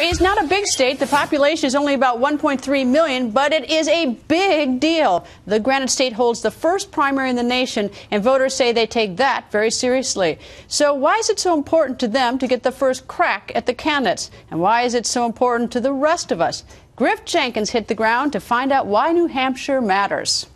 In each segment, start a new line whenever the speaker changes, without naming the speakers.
is not a big state. The population is only about 1.3 million, but it is a big deal. The Granite State holds the first primary in the nation, and voters say they take that very seriously. So why is it so important to them to get the first crack at the candidates? And why is it so important to the rest of us? Griff Jenkins hit the ground to find out why New Hampshire matters.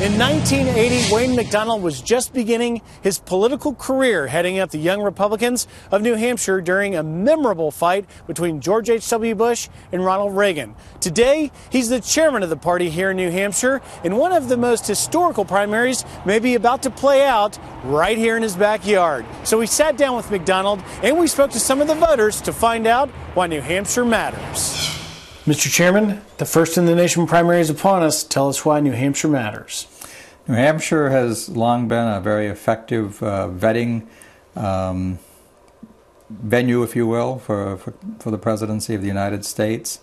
In 1980, Wayne McDonald was just beginning his political career heading up the Young Republicans of New Hampshire during a memorable fight between George H.W. Bush and Ronald Reagan. Today, he's the chairman of the party here in New Hampshire, and one of the most historical primaries may be about to play out right here in his backyard. So we sat down with McDonald and we spoke to some of the voters to find out why New Hampshire matters. Mr. Chairman, the first in the nation primary is upon us. Tell us why New Hampshire matters.
New Hampshire has long been a very effective vetting venue, if you will, for the presidency of the United States.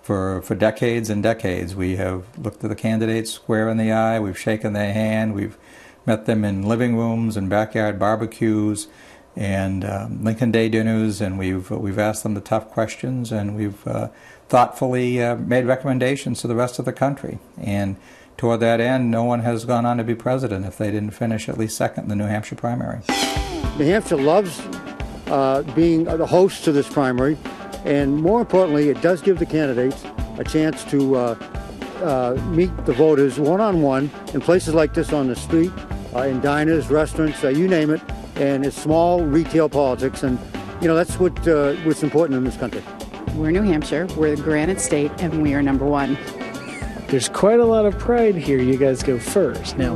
For decades and decades, we have looked at the candidates square in the eye, we've shaken their hand, we've met them in living rooms and backyard barbecues and Lincoln Day dinners, and we've asked them the tough questions, and we've thoughtfully made recommendations to the rest of the country. And toward that end, no one has gone on to be president if they didn't finish at least second in the New Hampshire primary.
New Hampshire loves being the host to this primary, and more importantly, it does give the candidates a chance to meet the voters one-on-one in places like this on the street, in diners, restaurants, you name it, and it's small retail politics, and you know that's what's important in this country.
We're New Hampshire, we're the Granite State, and we are number one.
There's quite a lot of pride here. You guys go first. Now,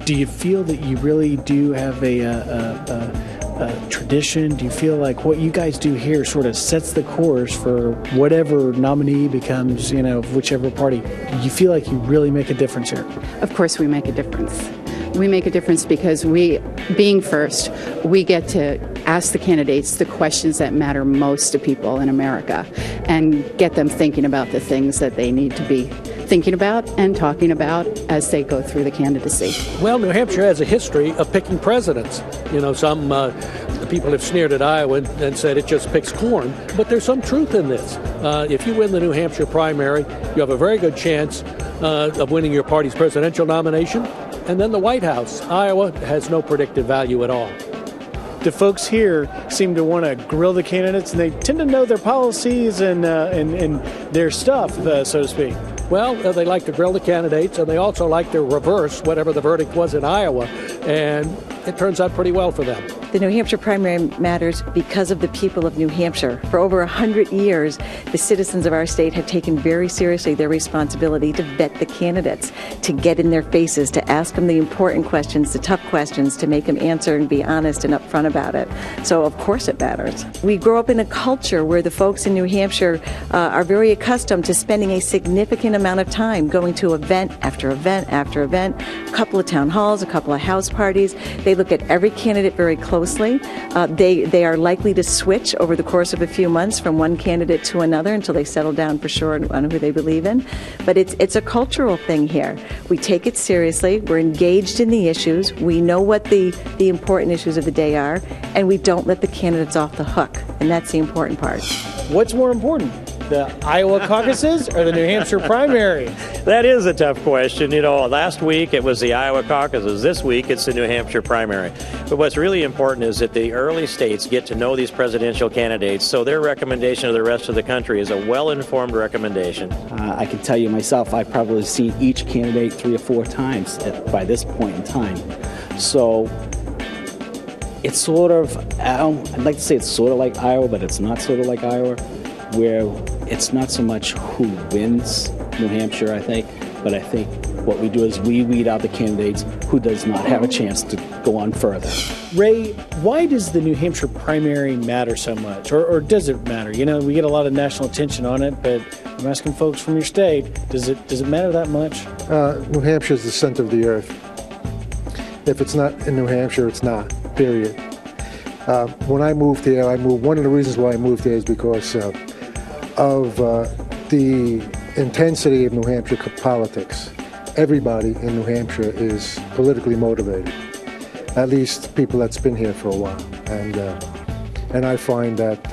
do you feel that you really do have a tradition? Do you feel like what you guys do here sort of sets the course for whatever nominee becomes, you know, whichever party? Do you feel like you really make a difference here?
Of course we make a difference. We make a difference because being first, we get to ask the candidates the questions that matter most to people in America and get them thinking about the things that they need to be thinking about and talking about as they go through the candidacy.
Well, New Hampshire has a history of picking presidents. You know, some people have sneered at Iowa and said it just picks corn, but there's some truth in this. If you win the New Hampshire primary, you have a very good chance of winning your party's presidential nomination. And then the White House. Iowa has no predictive value at all.
The folks here seem to want to grill the candidates, and they tend to know their policies and their stuff, so to speak.
Well, they like to grill the candidates, and they also like to reverse whatever the verdict was in Iowa, and it turns out pretty well for them.
The New Hampshire primary matters because of the people of New Hampshire. For over 100 years, the citizens of our state have taken very seriously their responsibility to vet the candidates, to get in their faces, to ask them the important questions, the tough questions, to make them answer and be honest and upfront about it. So, of course, it matters. We grow up in a culture where the folks in New Hampshire are very accustomed to spending a significant amount of time going to event after event after event, a couple of town halls, a couple of house parties. They look at every candidate very closely. They are likely to switch over the course of a few months from one candidate to another until they settle down for sure on who they believe in. But it's a cultural thing here. We take it seriously. We're engaged in the issues. We know what the important issues of the day are, and we don't let the candidates off the hook. And that's the important part.
What's more important, the Iowa caucuses or the New Hampshire primary?
That is a tough question. You know, last week it was the Iowa caucuses. This week it's the New Hampshire primary. But what's really important is that the early states get to know these presidential candidates, so their recommendation to the rest of the country is a well-informed recommendation.
I can tell you myself, I've probably seen each candidate 3 or 4 times by this point in time. So it's sort of, I'd like to say it's sort of like Iowa, but it's not sort of like Iowa, where it's not so much who wins New Hampshire, I think, but I think what we do is we weed out the candidates who does not have a chance to go on further.
Ray, why does the New Hampshire primary matter so much? Or does it matter? You know, we get a lot of national attention on it, but I'm asking folks from your state, does it matter that much?
New Hampshire is the center of the earth. If it's not in New Hampshire, it's not, period. When I moved here, one of the reasons why I moved here is because of the intensity of New Hampshire politics. Everybody in New Hampshire is politically motivated, at least people that's been here for a while. And I find that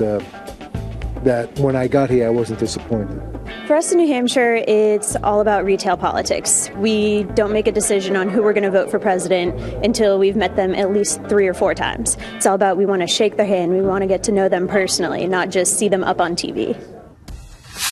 that when I got here, I wasn't disappointed.
For us in New Hampshire, it's all about retail politics. We don't make a decision on who we're going to vote for president until we've met them at least 3 or 4 times. It's all about we want to shake their hand, we want to get to know them personally, not just see them up on TV.